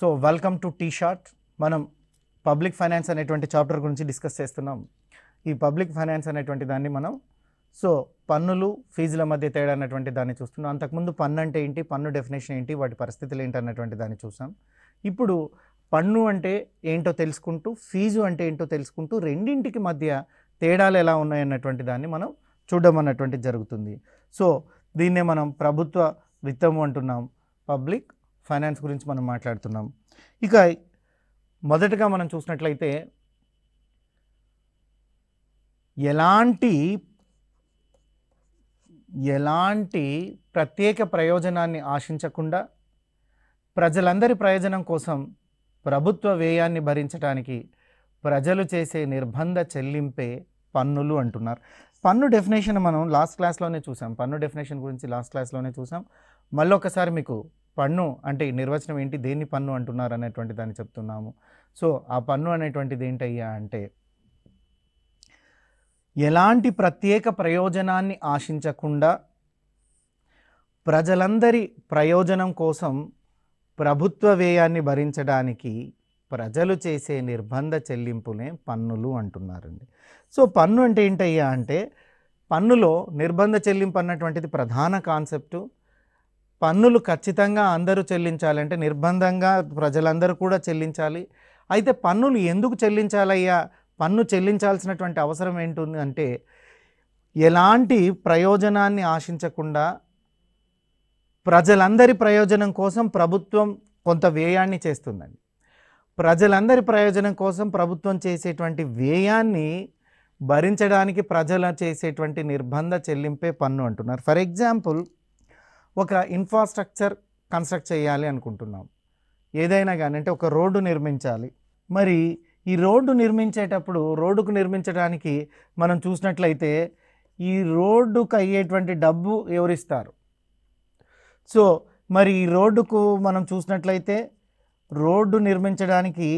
So welcome to T short. మనం public finance అనేటువంటి chapter గురించి డిస్కస్ చేస్తున్నాం. ఈ పబ్లిక్ ఫైనాన్స్ అనేటువంటి దాన్ని మనం పన్నులు ఫీజుల మధ్య తేడా అన్నటువంటి దాన్ని చూస్తున్నాం. అంతకుముందు పన్ను అంటే ఏంటి, పన్ను డెఫినేషన్ ఏంటి, వాటి పరిస్థితులు ఏంటి అన్నటువంటి దాన్ని చూసాం. ఇప్పుడు పన్ను అంటే ఏంటో తెలుసుకుంటూ, ఫీజు అంటే ఏంటో తెలుసుకుంటూ, రెండింటికి మధ్య తేడాలు ఎలా ఉన్నాయన్నటువంటి దాన్ని మనం చూడడం అన్నటువంటిది జరుగుతుంది. సో దీన్నే మనం ప్రభుత్వ విత్తము అంటున్నాం, పబ్లిక్ ఫైనాన్స్ గురించి మనం మాట్లాడుతున్నాం. ఇక మొదటగా మనం చూసినట్లయితే ఎలాంటి ప్రత్యేక ప్రయోజనాన్ని ఆశించకుండా ప్రజలందరి ప్రయోజనం కోసం ప్రభుత్వ వ్యయాన్ని భరించడానికి ప్రజలు చేసే నిర్బంధ చెల్లింపే పన్నులు అంటున్నారు. పన్ను డెఫినేషన్ మనం లాస్ట్ క్లాస్లోనే చూసాం. పన్ను డెఫినేషన్ గురించి లాస్ట్ క్లాస్లోనే చూసాం. మళ్ళీ ఒకసారి మీకు పన్ను అంటే నిర్వచనం ఏంటి, దేన్ని పన్ను అంటున్నారు అనేటువంటి దాన్ని చెప్తున్నాము. సో ఆ పన్ను అనేటువంటిది ఏంటయ్యా అంటే, ఎలాంటి ప్రత్యేక ప్రయోజనాన్ని ఆశించకుండా ప్రజలందరి ప్రయోజనం కోసం ప్రభుత్వ వ్యయాన్ని భరించడానికి ప్రజలు చేసే నిర్బంధ చెల్లింపులే పన్నులు అంటున్నారండి. సో పన్ను అంటే ఏంటయ్యా అంటే, పన్నులో నిర్బంధ చెల్లింపు అన్నటువంటిది ప్రధాన కాన్సెప్టు. పన్నులు ఖచ్చితంగా అందరూ చెల్లించాలంటే నిర్బంధంగా ప్రజలందరూ కూడా చెల్లించాలి. అయితే పన్నులు ఎందుకు చెల్లించాలయ్యా, పన్ను చెల్లించాల్సినటువంటి అవసరం ఏంటుంది అంటే, ఎలాంటి ప్రయోజనాన్ని ఆశించకుండా ప్రజలందరి ప్రయోజనం కోసం ప్రభుత్వం కొంత వ్యయాన్ని చేస్తుందండి. ప్రజలందరి ప్రయోజనం కోసం ప్రభుత్వం చేసేటువంటి వ్యయాన్ని భరించడానికి ప్రజలు చేసేటువంటి నిర్బంధ చెల్లింపే పన్ను అంటున్నారు. ఫర్ ఎగ్జాంపుల్, ఒక ఇన్ఫ్రాస్ట్రక్చర్ కన్స్ట్రక్ట్ చేయాలి అనుకుంటున్నాం, ఏదైనా కానీ, అంటే ఒక రోడ్డు నిర్మించాలి. మరి ఈ రోడ్డు నిర్మించేటప్పుడు రోడ్డుకు నిర్మించడానికి మనం చూసినట్లయితే ఈ రోడ్డుకు అయ్యేటువంటి డబ్బు ఎవరిస్తారు? సో మరి ఈ రోడ్డుకు మనం చూసినట్లయితే రోడ్డు నిర్మించడానికి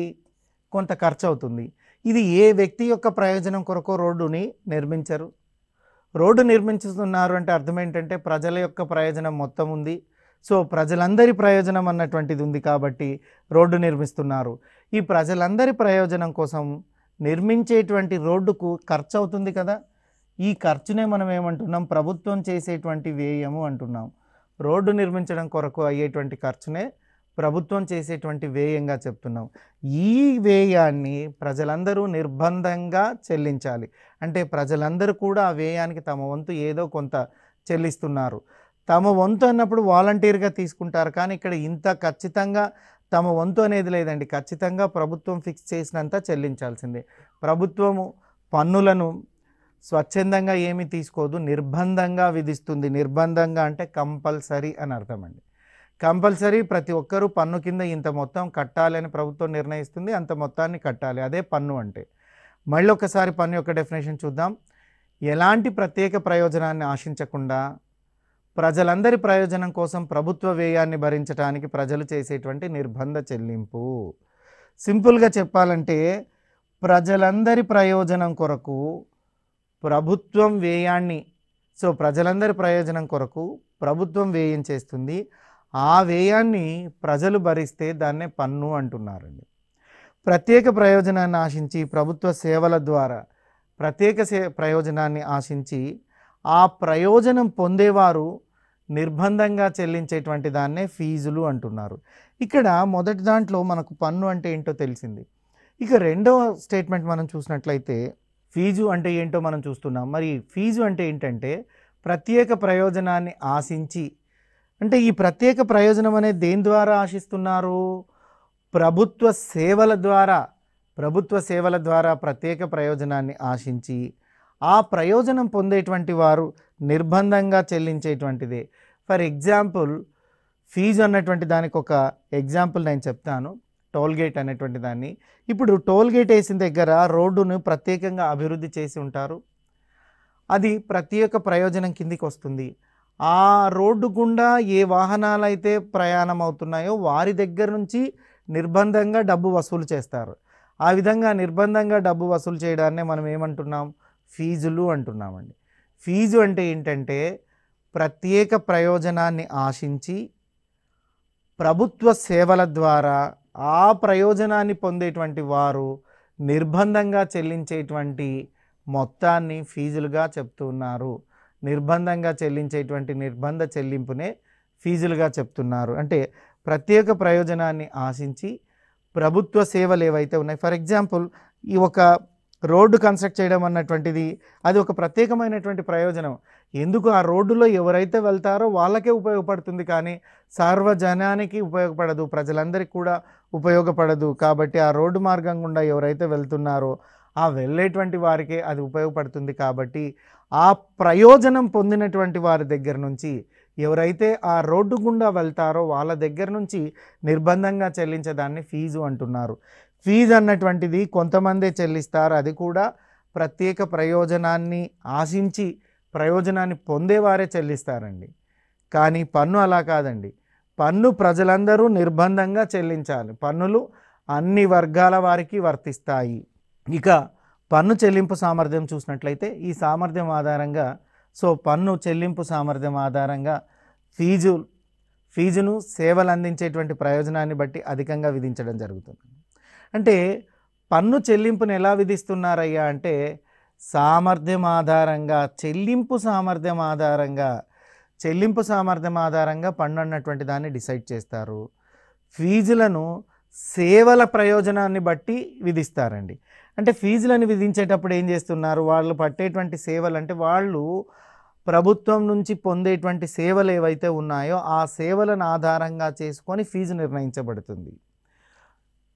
కొంత ఖర్చు అవుతుంది. ఇది ఏ వ్యక్తి యొక్క ప్రయోజనం కొరకు రోడ్డుని నిర్మించరు. రోడ్డు నిర్మించుతున్నారు అంటే అర్థం ఏంటంటే ప్రజల యొక్క ప్రయోజనం మొత్తం ఉంది. సో ప్రజలందరి ప్రయోజనం అన్నటువంటిది ఉంది కాబట్టి రోడ్డు నిర్మిస్తున్నారు. ఈ ప్రజలందరి ప్రయోజనం కోసం నిర్మించేటువంటి రోడ్డుకు ఖర్చు అవుతుంది కదా, ఈ ఖర్చునే మనం ఏమంటున్నాం, ప్రభుత్వం చేసేటువంటి వ్యయము అంటున్నాం. రోడ్డు నిర్మించడం కొరకు అయ్యేటువంటి ఖర్చునే ప్రభుత్వం చేసేటువంటి వ్యయంగా చెప్తున్నాం. ఈ వ్యయాన్ని ప్రజలందరూ నిర్బంధంగా చెల్లించాలి. అంటే ప్రజలందరూ కూడా ఆ వ్యయానికి తమ వంతు ఏదో కొంత చెల్లిస్తున్నారు. తమ వంతు అన్నప్పుడు వాలంటీర్గా తీసుకుంటారు, కానీ ఇక్కడ ఇంత ఖచ్చితంగా తమ వంతు అనేది లేదండి. ఖచ్చితంగా ప్రభుత్వం ఫిక్స్ చేసినంత చెల్లించాల్సిందే. ప్రభుత్వము పన్నులను స్వచ్ఛందంగా ఏమీ తీసుకోదు, నిర్బంధంగా విధిస్తుంది. నిర్బంధంగా అంటే కంపల్సరీ అని అర్థం అండి. కంపల్సరీ ప్రతి ఒక్కరూ పన్ను కింద ఇంత మొత్తం కట్టాలి అని ప్రభుత్వం నిర్ణయిస్తుంది, అంత మొత్తాన్ని కట్టాలి. అదే పన్ను అంటే. మళ్ళీ ఒకసారి పన్ను యొక్క డెఫినేషన్ చూద్దాం. ఎలాంటి ప్రత్యేక ప్రయోజనాన్ని ఆశించకుండా ప్రజలందరి ప్రయోజనం కోసం ప్రభుత్వ వ్యయాన్ని భరించడానికి ప్రజలు చేసేటువంటి నిర్బంధ చెల్లింపు. సింపుల్గా చెప్పాలంటే ప్రజలందరి ప్రయోజనం కొరకు ప్రభుత్వం వ్యయాన్ని, ప్రజలందరి ప్రయోజనం కొరకు ప్రభుత్వం వ్యయం చేస్తుంది. ఆ వ్యయాన్ని ప్రజలు భరిస్తే దాన్నే పన్ను అంటున్నారండి. ప్రత్యేక ప్రయోజనాన్ని ఆశించి ప్రభుత్వ సేవల ద్వారా ప్రత్యేక ప్రయోజనాన్ని ఆశించి ఆ ప్రయోజనం పొందేవారు నిర్బంధంగా చెల్లించేటువంటి దాన్నే ఫీజులు అంటున్నారు. ఇక్కడ మొదటి దాంట్లో మనకు పన్ను అంటే ఏంటో తెలిసింది. ఇక రెండవ స్టేట్మెంట్ మనం చూసినట్లయితే ఫీజు అంటే ఏంటో మనం చూస్తున్నాం. మరి ఫీజు అంటే ఏంటంటే ప్రత్యేక ప్రయోజనాన్ని ఆశించి, అంటే ఈ ప్రత్యేక ప్రయోజనం అనేది దేని ద్వారా ఆశిస్తున్నారు? ప్రభుత్వ సేవల ద్వారా ప్రత్యేక ప్రయోజనాన్ని ఆశించి ఆ ప్రయోజనం పొందేటువంటి వారు నిర్బంధంగా చెల్లించేటువంటిదే. ఫర్ ఎగ్జాంపుల్, ఫీజు అన్నటువంటి దానికి ఒక ఎగ్జాంపుల్ నేను చెప్తాను. టోల్ గేట్ అనేటువంటి దాన్ని. ఇప్పుడు టోల్ గేట్ వేసిన దగ్గర రోడ్డును ప్రత్యేకంగా అభివృద్ధి చేసి ఉంటారు. అది ప్రత్యేక ప్రయోజనం కిందికి వస్తుంది. ఆ రోడ్డు గుండా ఏ వాహనాలు అయితే ప్రయాణం అవుతున్నాయో వారి దగ్గర నుంచి నిర్బంధంగా డబ్బు వసూలు చేస్తారు. ఆ విధంగా నిర్బంధంగా డబ్బు వసూలు చేయడాన్నే మనం ఏమంటున్నాం? ఫీజులు అంటున్నామండి. ఫీజు అంటే ఏంటంటే ప్రత్యేక ప్రయోజనాన్ని ఆశించి ప్రభుత్వ సేవల ద్వారా ఆ ప్రయోజనాన్ని పొందేటువంటి వారు నిర్బంధంగా చెల్లించేటువంటి మొత్తాన్ని ఫీజులుగా చెప్తున్నారు. నిర్బంధంగా చెల్లించేటువంటి నిర్బంధ చెల్లింపునే ఫీజులుగా చెప్తున్నారు. అంటే ప్రత్యేక ప్రయోజనాన్ని ఆశించి ప్రభుత్వ సేవలు ఏవైతే ఉన్నాయి, ఫర్ ఎగ్జాంపుల్ ఈ ఒక రోడ్డు కన్స్ట్రక్ట్ చేయడం అన్నటువంటిది అది ఒక ప్రత్యేకమైనటువంటి ప్రయోజనం. ఎందుకు ఆ రోడ్డులో ఎవరైతే వెళ్తారో వాళ్ళకే ఉపయోగపడుతుంది, కానీ సర్వజనానికి ఉపయోగపడదు, ప్రజలందరికీ కూడా ఉపయోగపడదు. కాబట్టి ఆ రోడ్డు మార్గం గుండా ఎవరైతే వెళ్తున్నారో ఆ వెళ్ళేటువంటి వారికే అది ఉపయోగపడుతుంది. కాబట్టి ఆ ప్రయోజనం పొందినటువంటి వారి దగ్గర నుంచి ఎవరైతే ఆ రోడ్డు గుండా వెళ్తారో వాళ్ళ దగ్గర నుంచి నిర్బంధంగా చెల్లించేదాన్ని ఫీజు అంటున్నారు. ఫీజు అన్నటువంటిది కొంతమందే చెల్లిస్తారు, అది కూడా ప్రత్యేక ప్రయోజనాన్ని ఆశించి ప్రయోజనాన్ని పొందేవారే చెల్లిస్తారండి. కానీ పన్ను అలా కాదండి. పన్ను ప్రజలందరూ నిర్బంధంగా చెల్లించాలి. పన్నులు అన్ని వర్గాల వారికి వర్తిస్తాయి. ఇక పన్ను చెల్లింపు సామర్థ్యం చూసినట్లయితే ఈ సామర్థ్యం ఆధారంగా పన్ను చెల్లింపు సామర్థ్యం ఆధారంగా ఫీజును సేవలు అందించేటువంటి ప్రయోజనాన్ని బట్టి అధికంగా విధించడం జరుగుతుంది. అంటే పన్ను చెల్లింపును ఎలా విధిస్తున్నారయ్యా అంటే సామర్థ్యం ఆధారంగా, చెల్లింపు సామర్థ్యం ఆధారంగా పన్ను అన్నటువంటి దాన్ని డిసైడ్ చేస్తారు. ఫీజులను సేవల ప్రయోజనాన్ని బట్టి విధిస్తారండి. అంటే ఫీజులను విధించేటప్పుడు ఏం చేస్తున్నారు, వాళ్ళు పట్టేటువంటి సేవలు అంటే వాళ్ళు ప్రభుత్వం నుంచి పొందేటువంటి సేవలు ఏవైతే ఉన్నాయో ఆ సేవలను ఆధారంగా చేసుకొని ఫీజు నిర్ణయించబడుతుంది.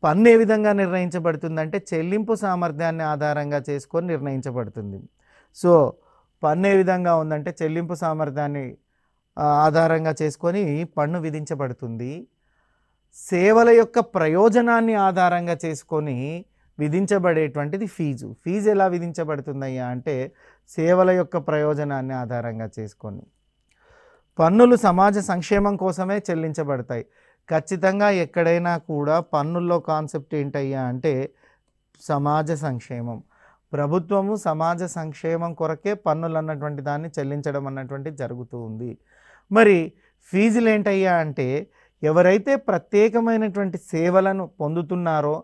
పన్ను ఏ విధంగా నిర్ణయించబడుతుందంటే చెల్లింపు సామర్థ్యాన్ని ఆధారంగా చేసుకొని నిర్ణయించబడుతుంది. పన్ను ఏ విధంగా ఉందంటే చెల్లింపు సామర్థ్యాన్ని ఆధారంగా చేసుకొని పన్ను విధించబడుతుంది. సేవల యొక్క ప్రయోజనాన్ని ఆధారంగా చేసుకొని విధించబడేటువంటిది ఫీజు. ఫీజు ఎలా విధించబడుతుందయ్యా అంటే సేవల యొక్క ప్రయోజనాన్ని ఆధారంగా చేసుకొని. పన్నులు సమాజ సంక్షేమం కోసమే చెల్లించబడతాయి. ఖచ్చితంగా ఎక్కడైనా కూడా పన్నుల్లో కాన్సెప్ట్ ఏంటయ్యా అంటే సమాజ సంక్షేమం. ప్రభుత్వము సమాజ సంక్షేమం కొరకే పన్నులు అన్నటువంటి దాన్ని చెల్లించడం అన్నటువంటిది జరుగుతూ ఉంది. మరి ఫీజులు ఏంటయ్యా అంటే ఎవరైతే ప్రత్యేకమైనటువంటి సేవలను పొందుతున్నారో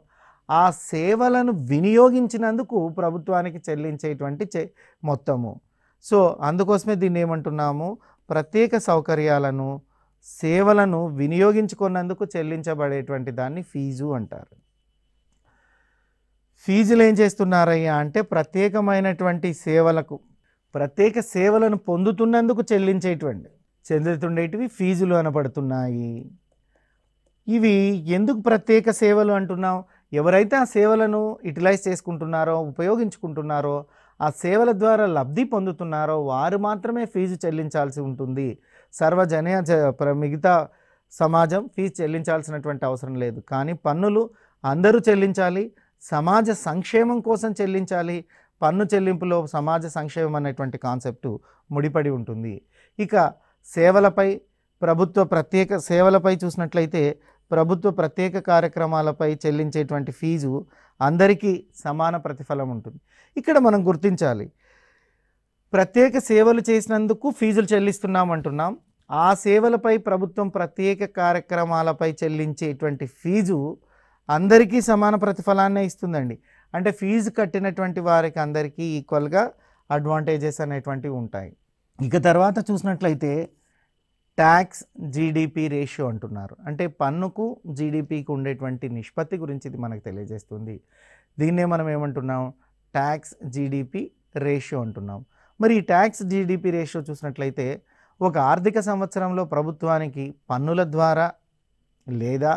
ఆ సేవలను వినియోగించినందుకు ప్రభుత్వానికి చెల్లించేటువంటి మొత్తము. అందుకోసమే దీన్ని ఏమంటున్నాము, ప్రత్యేక సౌకర్యాలను సేవలను వినియోగించుకున్నందుకు చెల్లించబడేటువంటి దాన్ని ఫీజు అంటారు. ఫీజులు ఏం చేస్తున్నారయ్యా అంటే ప్రత్యేకమైనటువంటి సేవలకు, ప్రత్యేక సేవలను పొందుతున్నందుకు చెల్లించేటువంటివి ఫీజులు అనబడుతున్నాయి. ఇవి ఎందుకు ప్రత్యేక సేవలు అంటున్నాం, ఎవరైతే ఆ సేవలను యూటిలైజ్ చేసుకుంటున్నారో, ఉపయోగించుకుంటున్నారో, ఆ సేవల ద్వారా లబ్ధి పొందుతున్నారో వారు మాత్రమే ఫీజు చెల్లించాల్సి ఉంటుంది. మిగతా సమాజం ఫీజు చెల్లించాల్సినటువంటి అవసరం లేదు. కానీ పన్నులు అందరూ చెల్లించాలి, సమాజ సంక్షేమం కోసం చెల్లించాలి. పన్ను చెల్లింపులో సమాజ సంక్షేమం అనేటువంటి కాన్సెప్టు ముడిపడి ఉంటుంది. ఇక సేవలపై, ప్రత్యేక సేవలపై చూసినట్లయితే ప్రభుత్వ ప్రత్యేక కార్యక్రమాలపై చెల్లించేటువంటి ఫీజు అందరికీ సమాన ప్రతిఫలం ఉంటుంది. ఇక్కడ మనం గుర్తించాలి, ప్రత్యేక సేవలు చేసినందుకు ఫీజులు చెల్లిస్తున్నామంటున్నాం. ఆ సేవలపై ప్రభుత్వం ప్రత్యేక కార్యక్రమాలపై చెల్లించేటువంటి ఫీజు అందరికీ సమాన ప్రతిఫలాన్నే ఇస్తుందండి. అంటే ఫీజు కట్టినటువంటి వారికి అందరికీ ఈక్వల్గా అడ్వాంటేజెస్ అనేటువంటివి ఉంటాయి. ఇక తర్వాత చూసినట్లయితే ట్యాక్స్ జీడిపి రేషియో అంటున్నారు. అంటే పన్నుకు జీడిపికి ఉండేటువంటి నిష్పత్తి గురించి ఇది మనకు తెలియజేస్తుంది. దీన్నే మనం ఏమంటున్నాం, ట్యాక్స్ జీడిపి రేషియో అంటున్నాం. మరి ఈ ట్యాక్స్ జీడిపి రేషియో చూసినట్లయితే ఒక ఆర్థిక సంవత్సరంలో ప్రభుత్వానికి పన్నుల ద్వారా లేదా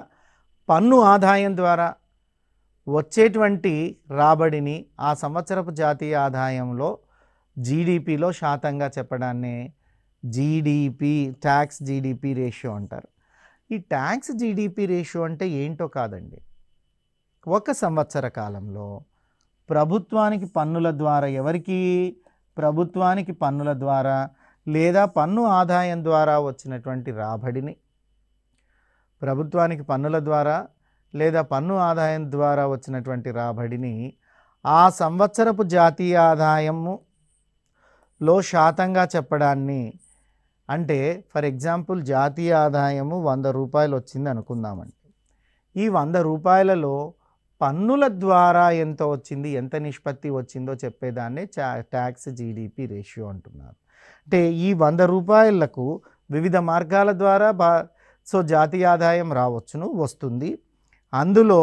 పన్ను ఆదాయం ద్వారా వచ్చేటువంటి రాబడిని ఆ సంవత్సరపు జాతీయ ఆదాయంలో జీడిపిలో శాతంగా చెప్పడాన్నే జీడిపి, ట్యాక్స్ జీడిపి రేషియో అంటారు. ఈ ట్యాక్స్ జీడిపి రేషియో అంటే ఏంటో కాదండి, ఒక సంవత్సర కాలంలో ప్రభుత్వానికి పన్నుల ద్వారా, ప్రభుత్వానికి పన్నుల ద్వారా లేదా పన్ను ఆదాయం ద్వారా వచ్చినటువంటి రాబడిని, ప్రభుత్వానికి పన్నుల ద్వారా లేదా పన్ను ఆదాయం ద్వారా వచ్చినటువంటి రాబడిని ఆ సంవత్సరపు జాతీయ ఆదాయములో శాతంగా చెప్పడాన్ని, అంటే ఫర్ ఎగ్జాంపుల్ జాతీయ ఆదాయము 100 రూపాయలు వచ్చింది అనుకుందామండి. ఈ 100 రూపాయలలో పన్నుల ద్వారా ఎంత వచ్చింది, ఎంత నిష్పత్తి వచ్చిందో చెప్పేదాన్నే ట్యాక్స్ జీడిపి రేషియో అంటున్నారు. అంటే ఈ 100 రూపాయలకు వివిధ మార్గాల ద్వారా సో జాతీయ ఆదాయం రావచ్చును, వస్తుంది. అందులో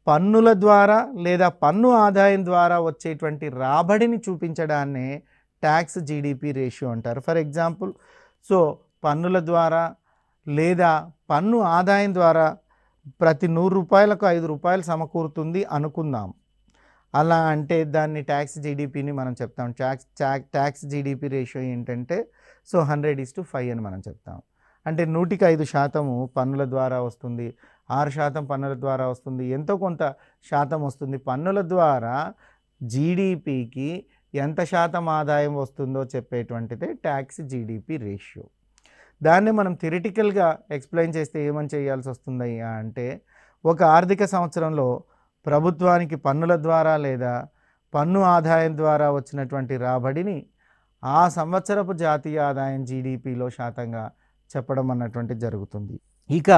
పన్నుల ద్వారా లేదా పన్ను ఆదాయం ద్వారా వచ్చేటువంటి రాబడిని చూపించడాన్నే ట్యాక్స్ జీడిపి రేషియో అంటారు. ఫర్ ఎగ్జాంపుల్, సో పన్నుల ద్వారా లేదా పన్ను ఆదాయం ద్వారా ప్రతి 100 రూపాయలకు 5 రూపాయలు సమకూరుతుంది అనుకుందాం. అలా అంటే దాన్ని ట్యాక్స్ జీడిపిని మనం చెప్తాం. ట్యాక్స్ జీడిపి రేషియో ఏంటంటే సో 100:5 అని మనం చెప్తాం. అంటే 100కి 5% పన్నుల ద్వారా వస్తుంది, 6% పన్నుల ద్వారా వస్తుంది, ఎంతో కొంత శాతం వస్తుంది. పన్నుల ద్వారా జీడిపికి ఎంత శాతం ఆదాయం వస్తుందో చెప్పేటువంటిదే ట్యాక్స్ జీడిపి రేషియో. దాన్ని మనం థియరిటికల్గా ఎక్స్ప్లెయిన్ చేస్తే ఏమని చేయాల్సి వస్తుందయ్యా అంటే, ఒక ఆర్థిక సంవత్సరంలో ప్రభుత్వానికి పన్నుల ద్వారా లేదా పన్ను ఆదాయం ద్వారా వచ్చినటువంటి రాబడిని ఆ సంవత్సరపు జాతీయ ఆదాయం జీడిపిలో శాతంగా చెప్పడం అన్నటువంటి జరుగుతుంది. ఇక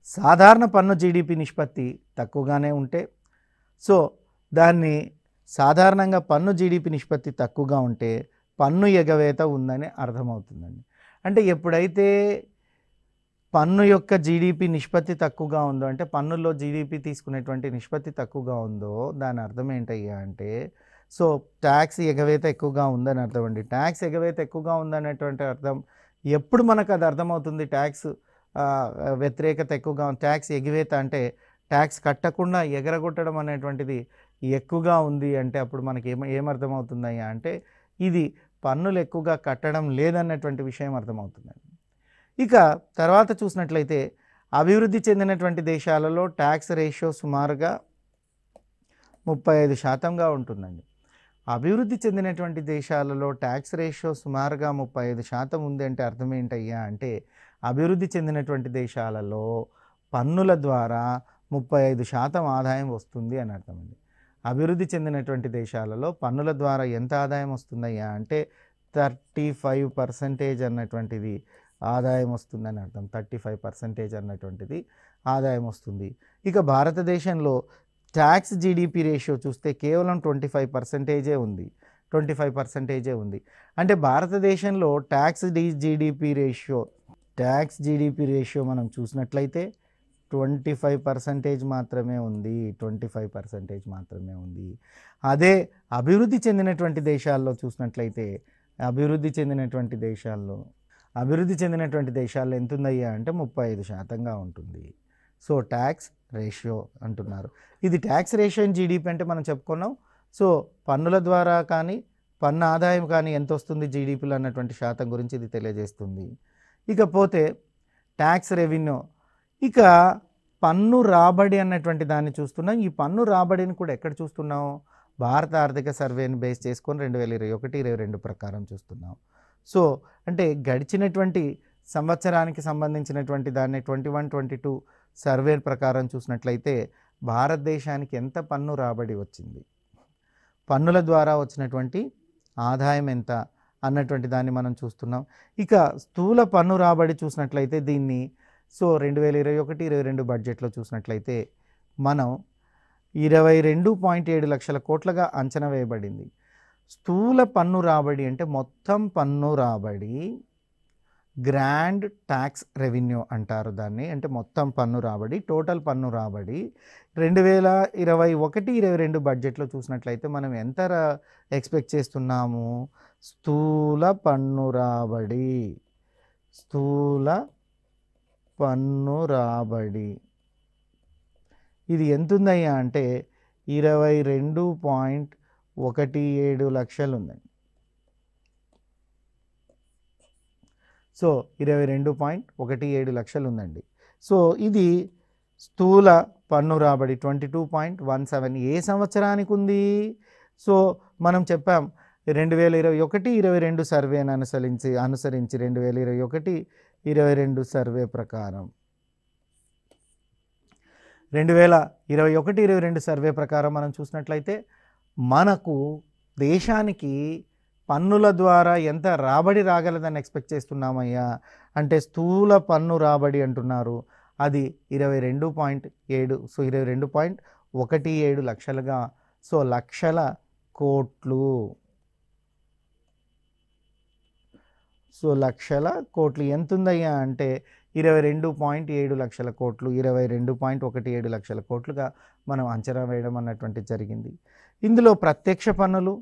సాధారణ పన్ను జీడిపి నిష్పత్తి తక్కువగానే ఉంటే, సో దాన్ని సాధారణంగా పన్ను జీడిపి నిష్పత్తి తక్కువగా ఉంటే పన్ను ఎగవేత ఉందని అర్థమవుతుందండి. అంటే ఎప్పుడైతే పన్ను యొక్క జీడిపి నిష్పత్తి తక్కువగా ఉందో, అంటే పన్నుల్లో జీడిపి తీసుకునేటువంటి నిష్పత్తి తక్కువగా ఉందో దాని అర్థం ఏంటయ్యా అంటే, సో ట్యాక్స్ ఎగవేత ఎక్కువగా ఉందని అర్థం అండి. ట్యాక్స్ ఎగవేత ఎక్కువగా ఉందనేటువంటి అర్థం ఎప్పుడు మనకు అది అర్థమవుతుంది? ట్యాక్స్ వ్యతిరేకత ఎక్కువగా, ట్యాక్స్ ఎగవేత అంటే ట్యాక్స్ కట్టకుండా ఎగరగొట్టడం అనేటువంటిది ఎక్కువగా ఉంది అంటే అప్పుడు మనకి ఏమర్థమవుతుందయ్యా అంటే ఇది పన్నులు ఎక్కువగా కట్టడం లేదన్నటువంటి విషయం అర్థమవుతుందండి. ఇక తర్వాత చూసినట్లయితే అభివృద్ధి చెందినటువంటి దేశాలలో ట్యాక్స్ రేషియో సుమారుగా 35%గా ఉంటుందండి. అభివృద్ధి చెందినటువంటి దేశాలలో ట్యాక్స్ రేషియో సుమారుగా 35% ఉంది అంటే అర్థం ఏంటయ్యా అంటే అభివృద్ధి చెందినటువంటి దేశాలలో పన్నుల ద్వారా 35% ఆదాయం వస్తుంది అని అర్థమండి. అభివృద్ధి చెందినటువంటి దేశాలలో పన్నుల ద్వారా ఎంత ఆదాయం వస్తుందయ్యా అంటే 35% అన్నటువంటిది ఆదాయం వస్తుందని అర్థం. 35% అన్నటువంటిది ఆదాయం వస్తుంది. ఇక భారతదేశంలో ట్యాక్స్ జీడిపి రేషియో చూస్తే కేవలం 25% ఉంది. 25% ఉంది. అంటే భారతదేశంలో ట్యాక్స్ జీడిపి రేషియో మనం చూసినట్లయితే 25% మాత్రమే ఉంది. 25% మాత్రమే ఉంది. అదే అభివృద్ధి చెందినటువంటి దేశాల్లో చూసినట్లయితే అభివృద్ధి చెందినటువంటి దేశాల్లో ఎంత ఉందయ్యా అంటే 35%గా ఉంటుంది. సో ట్యాక్స్ రేషియో అంటున్నారు. ఇది ట్యాక్స్ రేషియో ఇన్ జీడిపి అంటే మనం చెప్పుకున్నాం. సో పన్నుల ద్వారా కానీ పన్ను ఆదాయం కానీ ఎంత వస్తుంది జీడిపిలో అన్నటువంటి శాతం గురించి ఇది తెలియజేస్తుంది. ఇకపోతే ట్యాక్స్ రెవెన్యూ, ఇక పన్ను రాబడి అన్నటువంటి దాన్ని చూస్తున్నాం. ఈ పన్ను రాబడిని కూడా ఎక్కడ చూస్తున్నాం? భారత ఆర్థిక సర్వేని బేస్ చేసుకొని 2021-22 ప్రకారం చూస్తున్నాం. సో అంటే గడిచినటువంటి సంవత్సరానికి సంబంధించినటువంటి దాన్ని 21-22 సర్వే ప్రకారం చూసినట్లయితే భారతదేశానికి ఎంత పన్ను రాబడి వచ్చింది, పన్నుల ద్వారా వచ్చినటువంటి ఆదాయం ఎంత అన్నటువంటి దాన్ని మనం చూస్తున్నాం. ఇక స్థూల పన్ను రాబడి చూసినట్లయితే దీన్ని సో 2021-22 బడ్జెట్లో చూసినట్లయితే మనం 22.7 లక్షల కోట్లుగా అంచనా వేయబడింది. స్థూల పన్ను రాబడి అంటే మొత్తం పన్ను రాబడి, గ్రాండ్ ట్యాక్స్ రెవెన్యూ అంటారు దాన్ని. అంటే మొత్తం పన్ను రాబడి, టోటల్ పన్ను రాబడి 2021-22 బడ్జెట్లో చూసినట్లయితే మనం ఎంత ఎక్స్పెక్ట్ చేస్తున్నాము? స్థూల పన్ను రాబడి ఇది ఎంత ఉందయ్యా అంటే 22.17 లక్షలు ఉందండి. సో 22.17 లక్షలు ఉందండి. సో ఇది స్థూల పన్ను రాబడి 22.17 ఏ సంవత్సరానికి ఉంది? సో మనం చెప్పాం 2021-22 సర్వేని అనుసరించి 2021-22 సర్వే ప్రకారం 2021-22 సర్వే ప్రకారం మనం చూసినట్లయితే మనకు దేశానికి పన్నుల ద్వారా ఎంత రాబడి రాగలదని ఎక్స్పెక్ట్ చేస్తున్నామయ్యా అంటే స్థూల పన్ను రాబడి అంటున్నారు. అది 22.7 సో 22.17 లక్షలుగా సో లక్షల కోట్లు సో లక్షల కోట్లు ఎంత ఉందయ్యా అంటే 22.7 లక్షల కోట్లు 22.17 లక్షల కోట్లుగా మనం అంచనా వేయడం అన్నటువంటి జరిగింది. ఇందులో ప్రత్యక్ష పన్నులు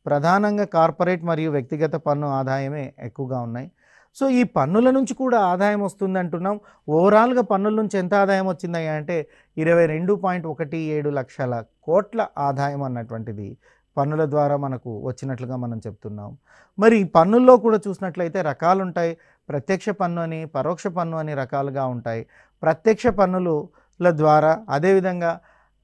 ప్రధానంగా కార్పొరేట్ మరియు వ్యక్తిగత పన్ను ఆదాయమే ఎక్కువగా ఉన్నాయి. సో ఈ పన్నుల నుంచి కూడా ఆదాయం వస్తుంది అంటున్నాం. ఓవరాల్గా పన్నుల నుంచి ఎంత ఆదాయం వచ్చిందయ్యా అంటే 22.17 లక్షల కోట్ల ఆదాయం అన్నటువంటిది పన్నుల ద్వారా మనకు వచ్చినట్లుగా మనం చెప్తున్నాం. మరి ఈ పన్నుల్లో కూడా చూసినట్లయితే రకాలు ఉంటాయి. ప్రత్యక్ష పన్ను అని పరోక్ష పన్ను అని రకాలుగా ఉంటాయి. ప్రత్యక్ష పన్నుల ద్వారా అదేవిధంగా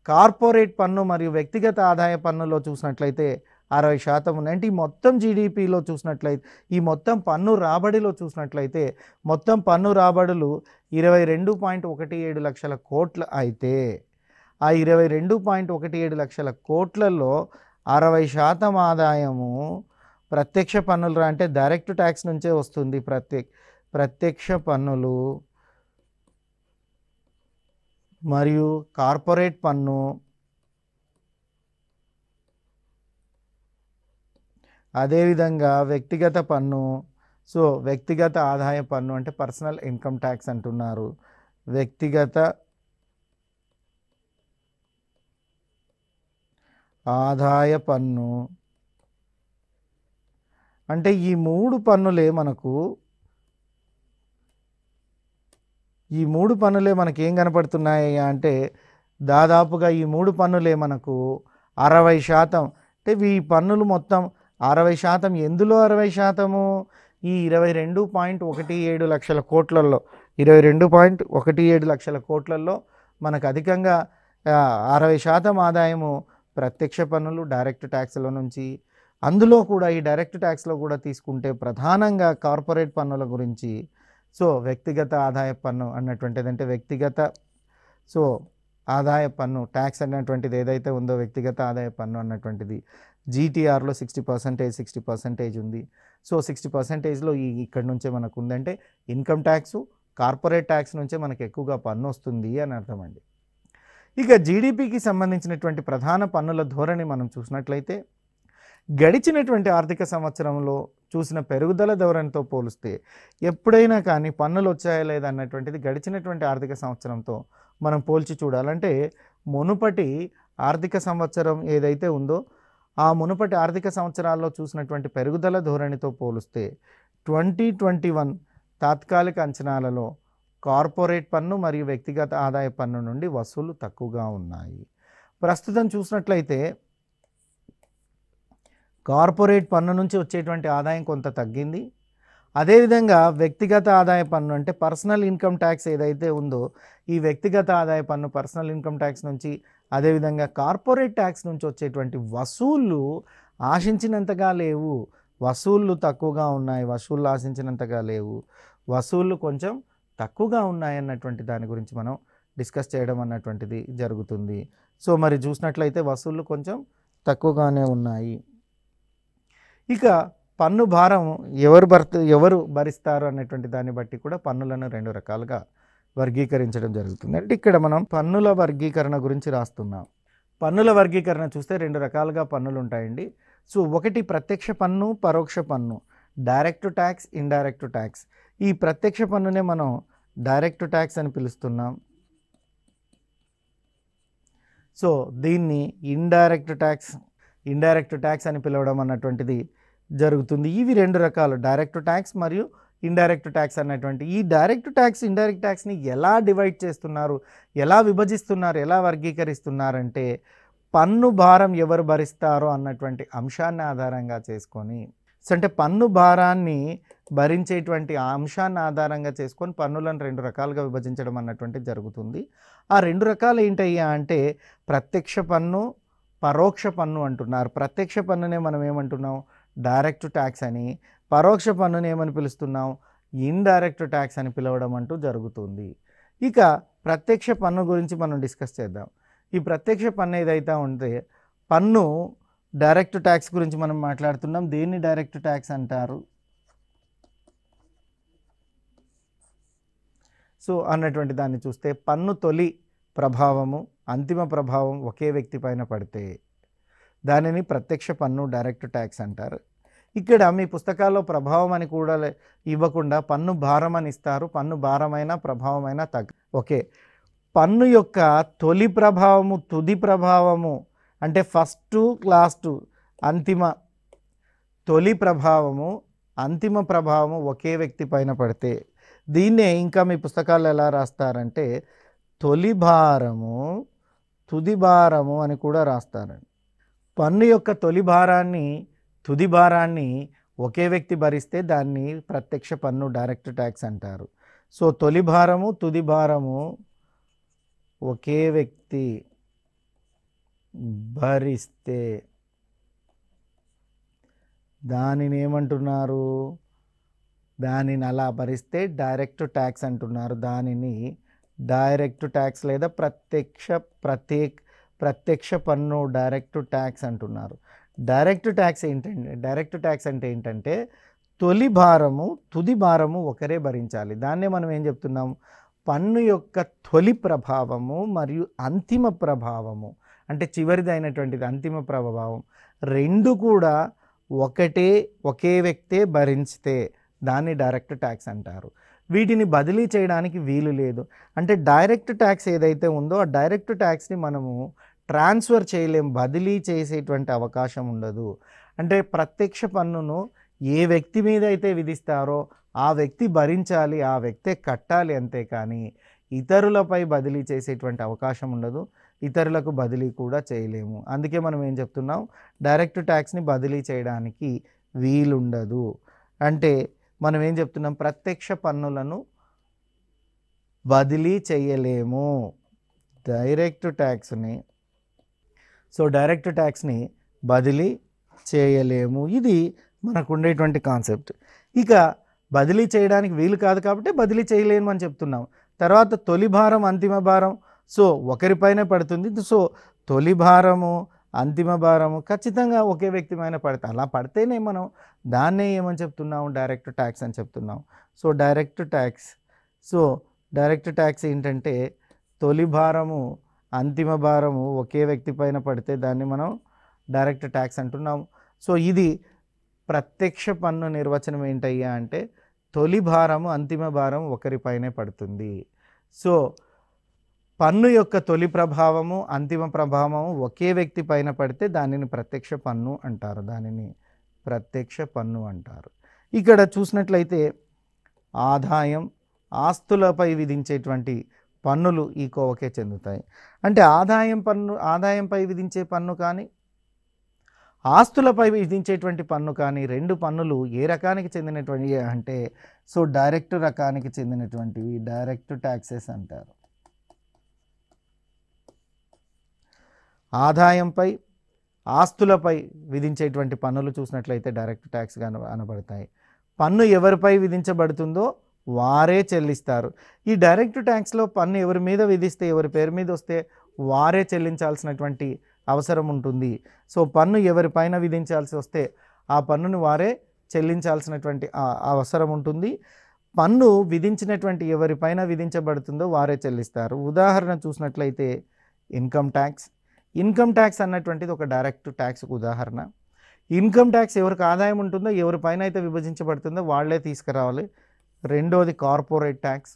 కార్పొరేట్ పన్ను మరియు వ్యక్తిగత ఆదాయ పన్నులో చూసినట్లయితే 60% ఉన్నాయి. అంటే ఈ మొత్తం జీడిపిలో చూసినట్లయితే ఈ మొత్తం పన్ను రాబడిలో చూసినట్లయితే మొత్తం పన్ను రాబడులు 22.17 లక్షల కోట్లు అయితే ఆ 22.17 లక్షల కోట్లలో 60% ఆదాయము ప్రత్యక్ష పన్నులు అంటే డైరెక్ట్ ట్యాక్స్ నుంచే వస్తుంది. ప్రత్యక్ష పన్నులు మరియు కార్పొరేట్ పన్ను అదేవిధంగా వ్యక్తిగత పన్ను సో వ్యక్తిగత ఆదాయ పన్ను అంటే పర్సనల్ ఇన్కమ్ ట్యాక్స్ అంటున్నారు. వ్యక్తిగత ఆదాయ పన్ను అంటే ఈ మూడు పన్నులే మనకేం కనపడుతున్నాయి అంటే దాదాపుగా ఈ మూడు పన్నులే మనకు 60%. అంటే ఈ పన్నులు మొత్తం 60%. ఎందులో 60%? ఈ 22.17 లక్షల కోట్లలో 22.17 లక్షల కోట్లలో మనకు అధికంగా 60% ఆదాయము ప్రత్యక్ష పన్నులు డైరెక్ట్ ట్యాక్స్ల నుంచి. అందులో కూడా ఈ డైరెక్ట్ ట్యాక్స్లో కూడా తీసుకుంటే ప్రధానంగా కార్పొరేట్ పన్నుల గురించి సో వ్యక్తిగత ఆదాయ పన్ను అన్నటువంటిది అంటే వ్యక్తిగత సో ఆదాయ పన్ను ట్యాక్స్ అన్నటువంటిది ఏదైతే ఉందో వ్యక్తిగత ఆదాయ పన్ను అన్నటువంటిది జీటీఆర్లో 60% ఉంది. సో 60%లో ఇక్కడ నుంచే మనకు ఉందంటే ఇన్కమ్ ట్యాక్సు కార్పొరేట్ ట్యాక్స్ నుంచే మనకు ఎక్కువగా పన్ను వస్తుంది అని అర్థమండి. ఇక జీడిపికి సంబంధించినటువంటి ప్రధాన పన్నుల ధోరణి మనం చూసినట్లయితే గడిచినటువంటి ఆర్థిక సంవత్సరంలో చూసిన పెరుగుదల ధోరణితో పోలిస్తే ఎప్పుడైనా కానీ పన్నులు వచ్చాయా లేదా అన్నటువంటిది గడిచినటువంటి ఆర్థిక సంవత్సరంతో మనం పోల్చి చూడాలంటే మునుపటి ఆర్థిక సంవత్సరం ఏదైతే ఉందో ఆ మునుపటి ఆర్థిక సంవత్సరాల్లో చూసినటువంటి పెరుగుదల ధోరణితో పోలిస్తే 2021 తాత్కాలిక అంచనాలలో కార్పొరేట్ పన్ను మరియు వ్యక్తిగత ఆదాయ పన్ను నుండి వసూలు తక్కువగా ఉన్నాయి. ప్రస్తుతం చూసినట్లయితే కార్పొరేట్ పన్ను నుంచి వచ్చేటువంటి ఆదాయం కొంత తగ్గింది. అదేవిధంగా వ్యక్తిగత ఆదాయ పన్ను అంటే పర్సనల్ ఇన్కమ్ ట్యాక్స్ ఏదైతే ఉందో ఈ వ్యక్తిగత ఆదాయ పన్ను పర్సనల్ ఇన్కమ్ ట్యాక్స్ నుంచి అదేవిధంగా కార్పొరేట్ ట్యాక్స్ నుంచి వచ్చేటువంటి వసూళ్ళు ఆశించినంతగా లేవు. వసూళ్ళు తక్కువగా ఉన్నాయి. వసూళ్ళు ఆశించినంతగా లేవు. వసూళ్ళు కొంచెం తక్కువగా ఉన్నాయి అన్నటువంటి దాని గురించి మనం డిస్కస్ చేయడం అన్నటువంటిది జరుగుతుంది. సో మరి చూసినట్లయితే వసూళ్ళు కొంచెం తక్కువగానే ఉన్నాయి. ఇక పన్ను భారం ఎవరు భరిస్తారు అన్నటువంటి దాన్ని బట్టి కూడా పన్నులను 2 రకాలుగా వర్గీకరించడం జరుగుతుంది. అంటే ఇక్కడ మనం పన్నుల వర్గీకరణ గురించి రాస్తున్నాం. పన్నుల వర్గీకరణ చూస్తే 2 రకాలుగా పన్నులు ఉంటాయండి. సో ఒకటి ప్రత్యక్ష పన్ను పరోక్ష పన్ను డైరెక్ట్ ట్యాక్స్ ఇండైరెక్ట్ ట్యాక్స్. ఈ ప్రత్యక్ష పన్నునే మనం డైరెక్ట్ ట్యాక్స్ అని పిలుస్తున్నాం. సో దీన్ని ఇండైరెక్ట్ ట్యాక్స్ అని పిలవడం అన్నటువంటిది జరుగుతుంది. ఇవి 2 రకాలు డైరెక్ట్ ట్యాక్స్ మరియు ఇండైరెక్ట్ ట్యాక్స్ అన్నటువంటి. ఈ డైరెక్ట్ ట్యాక్స్ ఇండైరెక్ట్ ట్యాక్స్ని ఎలా డివైడ్ చేస్తున్నారు, ఎలా విభజిస్తున్నారు, ఎలా వర్గీకరిస్తున్నారంటే పన్ను భారం ఎవరు భరిస్తారో అన్నటువంటి అంశాన్ని ఆధారంగా చేసుకొని అంటే పన్ను భారాన్ని భరించేటువంటి అంశాన్ని ఆధారంగా చేసుకొని పన్నులను 2 రకాలుగా విభజించడం అన్నటువంటిది జరుగుతుంది. ఆ 2 రకాలు ఏంటయ్యా అంటే ప్రత్యక్ష పన్ను పరోక్ష పన్ను అంటున్నారు. ప్రత్యక్ష పన్నునే మనం ఏమంటున్నాం డైరెక్ట్ ట్యాక్స్ అని, పరోక్ష పన్నుని ఏమని పిలుస్తున్నాం ఇండైరెక్ట్ ట్యాక్స్ అని పిలవడం అంటూ జరుగుతుంది. ఇక ప్రత్యక్ష పన్ను గురించి మనం డిస్కస్ చేద్దాం. ఈ ప్రత్యక్ష పన్ను ఏదైతే ఉంటే పన్ను డైరెక్ట్ ట్యాక్స్ గురించి మనం మాట్లాడుతున్నాం. దేన్ని డైరెక్ట్ ట్యాక్స్ అంటారు? సో అన్నటువంటి దాన్ని చూస్తే పన్ను తొలి ప్రభావము అంతిమ ప్రభావం ఒకే వ్యక్తి పైన పడితే దానిని ప్రత్యక్ష పన్ను డైరెక్ట్ ట్యాక్స్ అంటారు. ఇక్కడ మీ పుస్తకాల్లో ప్రభావం అని కూడా ఇవ్వకుండా పన్ను భారం అని ఇస్తారు. పన్ను భారమైన ప్రభావమైన ఓకే. పన్ను యొక్క తొలి ప్రభావము తుది ప్రభావము అంటే ఫస్ట్ లాస్ట్ అంతిమ తొలి ప్రభావము అంతిమ ప్రభావము ఒకే వ్యక్తి పైన పడితే దీన్నే ఇంకా మీ పుస్తకాల్లో ఎలా రాస్తారంటే తొలి భారము తుది భారము అని కూడా రాస్తారండి. పన్ను యొక్క తొలి భారాన్ని తుది భారాన్ని ఒకే వ్యక్తి భరిస్తే దాన్ని ప్రత్యక్ష పన్ను డైరెక్ట్ ట్యాక్స్ అంటారు. సో తొలి భారము తుది భారము ఒకే వ్యక్తి భరిస్తే దానిని ఏమంటున్నారు? దానిని అలా భరిస్తే డైరెక్ట్ ట్యాక్స్ అంటున్నారు. దానిని డైరెక్ట్ ట్యాక్స్ లేదా ప్రత్యక్ష పన్ను డైరెక్ట్ ట్యాక్స్ అంటున్నారు. డైరెక్ట్ ట్యాక్స్ ఏంటంటే డైరెక్ట్ ట్యాక్స్ అంటే ఏంటంటే తొలి భారము తుది భారము ఒకరే భరించాలి. దాన్నే మనం ఏం చెప్తున్నాం? పన్ను యొక్క తొలి ప్రభావము మరియు అంతిమ ప్రభావము అంటే చివరిది అయినటువంటిది అంతిమ ప్రభావం రెండు కూడా ఒకే వ్యక్తే భరించితే దాన్ని డైరెక్ట్ ట్యాక్స్ అంటారు. వీటిని బదిలీ చేయడానికి వీలు లేదు. అంటే డైరెక్ట్ ట్యాక్స్ ఏదైతే ఉందో ఆ డైరెక్ట్ ట్యాక్స్ని మనము ట్రాన్స్ఫర్ చేయలేం, బదిలీ చేసేటువంటి అవకాశం ఉండదు. అంటే ప్రత్యక్ష పన్నును ఏ వ్యక్తి మీద అయితే విధిస్తారో ఆ వ్యక్తి భరించాలి, ఆ వ్యక్తే కట్టాలి, అంతేకాని ఇతరులపై బదిలీ చేసేటువంటి అవకాశం ఉండదు. ఇతరులకు బదిలీ కూడా చేయలేము. అందుకే మనం ఏం చెప్తున్నాం? డైరెక్ట్ ట్యాక్స్ని బదిలీ చేయడానికి వీలుండదు. అంటే మనం ఏం చెప్తున్నాం? ప్రత్యక్ష పన్నులను బదిలీ చేయలేము. డైరెక్ట్ ట్యాక్స్ని బదిలీ చేయలేము. ఇది మనకు ఉండేటువంటి కాన్సెప్ట్. ఇక బదిలీ చేయడానికి వీలు కాదు కాబట్టి బదిలీ చేయలేము అని చెప్తున్నాం. తర్వాత తొలి భారం అంతిమ భారం సో ఒకరిపైనే పడుతుంది. సో తొలి భారము అంతిమ భారము ఖచ్చితంగా ఒకే వ్యక్తి పైన పడతాయి. అలా పడితేనే మనం దాన్నే ఏమని చెప్తున్నాము? డైరెక్ట్ ట్యాక్స్ అని చెప్తున్నాం. సో డైరెక్ట్ ట్యాక్స్ ఏంటంటే తొలి భారము అంతిమ భారము ఒకే వ్యక్తి పైన పడితే దాన్ని మనం డైరెక్ట్ ట్యాక్స్ అంటున్నాము. సో ఇది ప్రత్యక్ష పన్ను నిర్వచనం ఏంటయ్యా అంటే తొలి భారము అంతిమ భారం ఒకరిపైనే పడుతుంది. సో పన్ను యొక్క తొలి ప్రభావము అంతిమ ప్రభావము ఒకే వ్యక్తి పైన పడితే దానిని ప్రత్యక్ష పన్ను అంటారు. ఇక్కడ చూసినట్లయితే ఆదాయం ఆస్తులపై విధించేటువంటి పన్నులు ఈ కోవకే చెందుతాయి. అంటే ఆదాయంపై విధించే పన్ను కానీ ఆస్తులపై విధించేటువంటి పన్ను కానీ రెండు పన్నులు ఏ రకానికి చెందినటువంటివి అంటే సో డైరెక్ట్ రకానికి చెందినటువంటివి డైరెక్ట్ ట్యాక్సెస్ అంటారు. ఆదాయంపై ఆస్తులపై విధించేటువంటి పన్నులు చూసినట్లయితే డైరెక్ట్ ట్యాక్స్గా అనబడతాయి. పన్ను ఎవరిపై విధించబడుతుందో వారే చెల్లిస్తారు. ఈ డైరెక్ట్ ట్యాక్స్లో పన్ను ఎవరి మీద విధిస్తే ఎవరి పేరు మీద వస్తే వారే చెల్లించాల్సినటువంటి అవసరం ఉంటుంది. సో పన్ను ఎవరిపైన విధించాల్సి వస్తే ఆ పన్నును వారే చెల్లించాల్సినటువంటి అవసరం ఉంటుంది. పన్ను విధించినటువంటి ఎవరిపైన విధించబడుతుందో వారే చెల్లిస్తారు. ఉదాహరణ చూసినట్లయితే ఇన్కమ్ ట్యాక్స్ అన్నటువంటిది ఒక డైరెక్ట్ ట్యాక్స్కు ఉదాహరణ. ఇన్కమ్ ట్యాక్స్ ఎవరికి ఆదాయం ఉంటుందో ఎవరిపైన అయితే విభజించబడుతుందో వాళ్ళే తీసుకురావాలి. రెండోది corporate tax.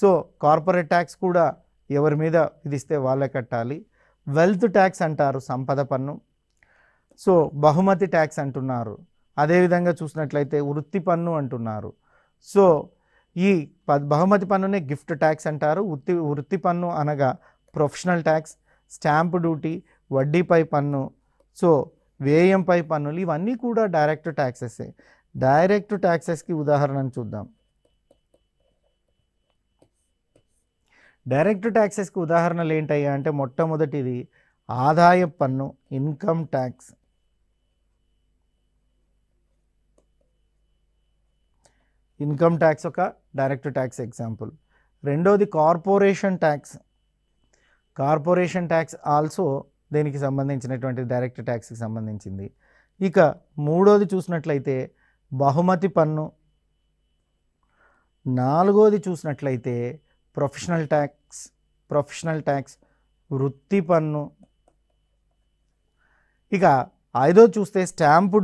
So corporate tax కూడా ఎవరి మీద విధిస్తే వాళ్ళే కట్టాలి. వెల్త్ ట్యాక్స్ అంటారు సంపద పన్ను. సో బహుమతి ట్యాక్స్ అంటున్నారు. అదేవిధంగా చూసినట్లయితే వృత్తి పన్ను అంటున్నారు. సో ఈ బహుమతి పన్నునే గిఫ్ట్ ట్యాక్స్ అంటారు. వృత్తి పన్ను అనగా ప్రొఫెషనల్ ట్యాక్స్, స్టాంపు డ్యూటీ, వడ్డీపై పన్ను, సో వ్యయంపై పన్నులు ఇవన్నీ కూడా డైరెక్ట్ ట్యాక్సెస్. డైరెక్ట్ ట్యాక్సెస్కి ఉదాహరణను చూద్దాం. డైరెక్ట్ ట్యాక్సెస్కి ఉదాహరణలు ఏంటయ్యా అంటే మొట్టమొదటిది ఆదాయ పన్ను ఇన్కమ్ ట్యాక్స్. ఇన్కమ్ ట్యాక్స్ ఒక డైరెక్ట్ ట్యాక్స్ ఎగ్జాంపుల్. రెండోది కార్పొరేషన్ ట్యాక్స్ ఆల్సో దీనికి సంబంధించినటువంటి డైరెక్ట్ ట్యాక్స్కి సంబంధించింది. ఇక మూడోది చూసినట్లయితే బహుమతి పన్ను. నాలుగోది చూసినట్లయితే ప్రొఫెషనల్ ట్యాక్స్, వృత్తి పన్ను. ఇక 5వ చూస్తే స్టాంపు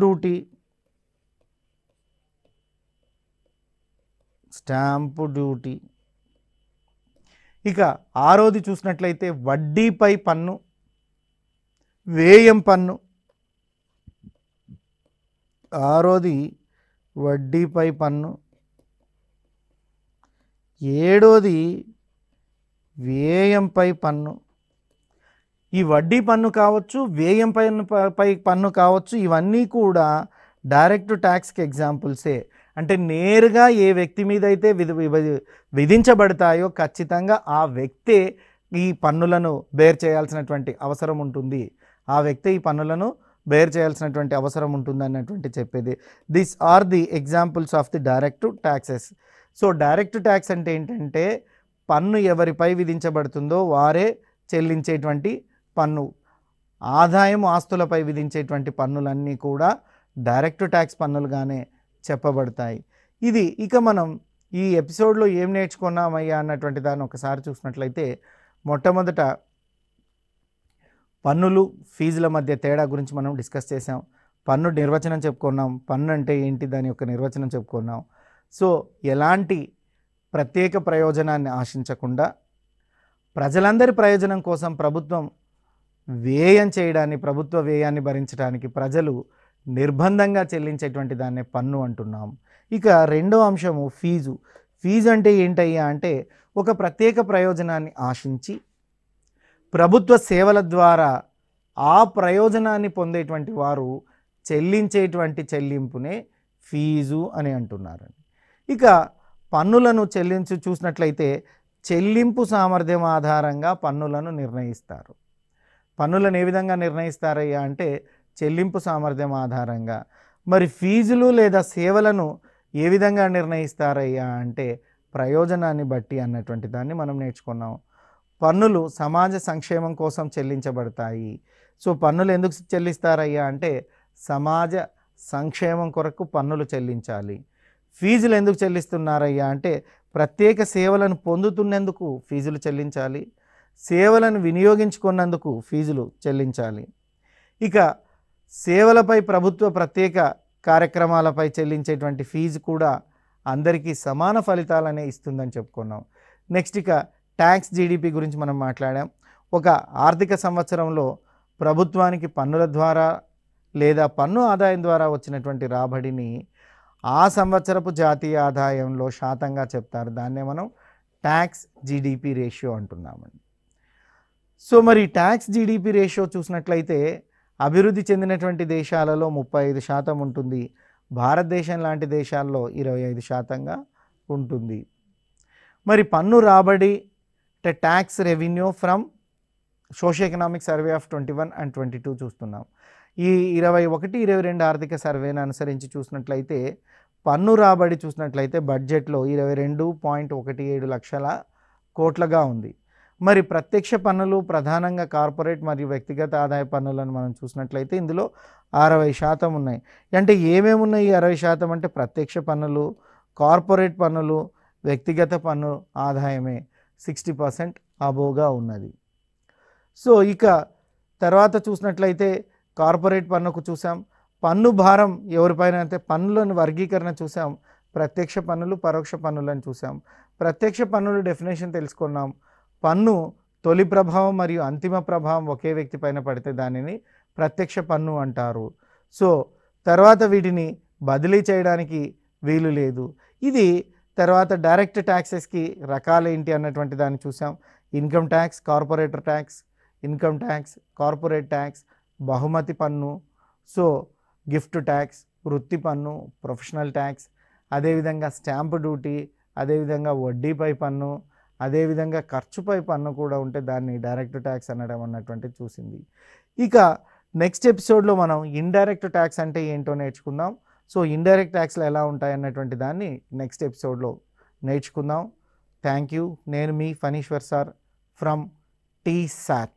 డ్యూటీ. ఇక 6వది చూసినట్లయితే వడ్డీపై పన్ను, వ్యయం పన్ను. 6వది వడ్డీపై పన్ను. 7వది వ్యయంపై పన్ను. ఈ వడ్డీ పన్ను కావచ్చు, వ్యయం పై పన్ను కావచ్చు, ఇవన్నీ కూడా డైరెక్ట్ ట్యాక్స్కి ఎగ్జాంపుల్సే. అంటే నేరుగా ఏ వ్యక్తి మీద అయితే విధించబడతాయో ఖచ్చితంగా ఆ వ్యక్తే ఈ పన్నులను బేర్ చేయాల్సినటువంటి అవసరం ఉంటుంది. అన్నటువంటి చెప్పేది. This are the examples of the direct taxes. So direct tax అంటే ఏంటంటే పన్ను ఎవరిపై విధించబడుతుందో వారే చెల్లించేటువంటి పన్ను. ఆస్తులపై విధించేటువంటి పన్నులన్నీ కూడా డైరెక్ట్ ట్యాక్స్ పన్నులుగానే చెప్పబడతాయి. ఇది ఇక మనం ఈ ఎపిసోడ్లో ఏం నేర్చుకున్నామయ్యా అన్నటువంటి దాన్ని ఒకసారి చూసినట్లయితే, మొట్టమొదట పన్నులు ఫీజుల మధ్య తేడా గురించి మనం డిస్కస్ చేసాం. పన్ను నిర్వచనం చెప్పుకున్నాం, పన్ను అంటే ఏంటి దాని యొక్క నిర్వచనం చెప్పుకున్నాం. సో ఎలాంటి ప్రత్యేక ప్రయోజనాన్ని ఆశించకుండా ప్రజలందరి ప్రయోజనం కోసం ప్రభుత్వ వ్యయాన్ని భరించడానికి ప్రజలు నిర్బంధంగా చెల్లించేటువంటి దాన్నే పన్ను అంటున్నాం. ఇక 2వ అంశము ఫీజు. ఫీజు అంటే ఏంటయ్యా అంటే ఒక ప్రత్యేక ప్రయోజనాన్ని ఆశించి ప్రభుత్వ సేవల ద్వారా ఆ ప్రయోజనాన్ని పొందేటువంటి వారు చెల్లించేటువంటి చెల్లింపునే ఫీజు అని అంటున్నారు. ఇక పన్నులను చూసినట్లయితే చెల్లింపు సామర్థ్యం ఆధారంగా పన్నులను నిర్ణయిస్తారు. పన్నులను ఏ విధంగా నిర్ణయిస్తారయ్యా అంటే చెల్లింపు సామర్థ్యం ఆధారంగా. మరి ఫీజులు లేదా సేవలను ఏ విధంగా నిర్ణయిస్తారయ్యా అంటే ప్రయోజనాన్ని బట్టి అన్నటువంటి దాన్ని మనం నేర్చుకున్నాం. పన్నులు సమాజ సంక్షేమం కోసం చెల్లించబడతాయి. సో పన్నులు ఎందుకు చెల్లిస్తారయ్యా అంటే సమాజ సంక్షేమం కొరకు పన్నులు చెల్లించాలి. ఫీజులు ఎందుకు చెల్లిస్తున్నారయ్యా అంటే ప్రత్యేక సేవలను పొందుతున్నందుకు ఫీజులు చెల్లించాలి, సేవలను వినియోగించుకున్నందుకు ఫీజులు చెల్లించాలి. ఇక సేవలపై ప్రభుత్వ ప్రత్యేక కార్యక్రమాలపై చెల్లించేటువంటి ఫీజు కూడా అందరికీ సమాన ఫలితాలనే ఇస్తుందని చెప్పుకున్నాం. నెక్స్ట్ ఇక ట్యాక్స్ జీడిపి గురించి మనం మాట్లాడాం. ఒక ఆర్థిక సంవత్సరంలో ప్రభుత్వానికి పన్నుల ద్వారా లేదా పన్ను ఆదాయం ద్వారా వచ్చినటువంటి రాబడిని ఆ సంవత్సరపు జాతీయ ఆదాయంలో శాతంగా చెప్తారు. దాన్నే మనం ట్యాక్స్ జీడిపి రేషియో అంటున్నామండి. సో మరి ట్యాక్స్ జీడిపి రేషియో చూసినట్లయితే అభివృద్ధి చెందినటువంటి దేశాలలో 35% ఉంటుంది, భారతదేశం లాంటి దేశాల్లో 25%గా ఉంటుంది. మరి పన్ను రాబడి అంటే tax revenue from socio economic survey of 21 and 22 చూస్తున్నాం. ఈ 21-22 ఆర్థిక సర్వేను అనుసరించి చూసినట్లయితే పన్ను రాబడి చూసినట్లయితే బడ్జెట్లో 22.17 లక్షల కోట్లగా ఉంది. మరి ప్రత్యక్ష పన్నులు ప్రధానంగా కార్పొరేట్ మరియు వ్యక్తిగత ఆదాయ పన్నులను మనం చూసినట్లయితే ఇందులో 60% ఉన్నాయి. అంటే ఏమేమి ఉన్నాయి 60% అంటే ప్రత్యక్ష పన్నులు, కార్పొరేట్ పన్నులు, వ్యక్తిగత పన్ను ఆదాయమే 60% అబోవ్గా ఉన్నది. సో ఇక తర్వాత చూసినట్లయితే కార్పొరేట్ పన్నుకు చూసాం. పన్ను భారం ఎవరిపైన అంటే పన్నులను వర్గీకరణ చూసాం. ప్రత్యక్ష పన్నులు, పరోక్ష పన్నులను చూసాం. ప్రత్యక్ష పన్నులు డెఫినేషన్ తెలుసుకున్నాం. పన్ను తొలి ప్రభావం మరియు అంతిమ ప్రభావం ఒకే వ్యక్తి పైన పడితే దానిని ప్రత్యక్ష పన్ను అంటారు. సో తర్వాత వీటిని బదిలీ చేయడానికి వీలు లేదు. ఇది తర్వాత డైరెక్ట్ ట్యాక్సెస్కి రకాలు ఏంటి అన్నటువంటి దాన్ని చూసాం. Income tax, corporator tax, income tax, corporate tax, బహుమతి పన్ను, సో గిఫ్ట్ ట్యాక్స్, వృత్తి పన్ను, ప్రొఫెషనల్ ట్యాక్స్, అదేవిధంగా స్టాంపు డ్యూటీ, అదేవిధంగా వడ్డీపై పన్ను, అదేవిధంగా ఖర్చుపై పన్ను కూడా ఉంటే దాన్ని డైరెక్ట్ ట్యాక్స్ అనడం అన్నటువంటిది చూసింది. ఇక నెక్స్ట్ ఎపిసోడ్లో మనం ఇండైరెక్ట్ ట్యాక్స్ అంటే ఏంటో నేర్చుకుందాం. సో ఇండైరెక్ట్ ట్యాక్స్లు ఎలా ఉంటాయి అన్నటువంటి దాన్ని నెక్స్ట్ ఎపిసోడ్లో నేర్చుకుందాం. Thank you. నేను మీ ఫణీశ్వర్ సార్ ఫ్రమ్ TSAT.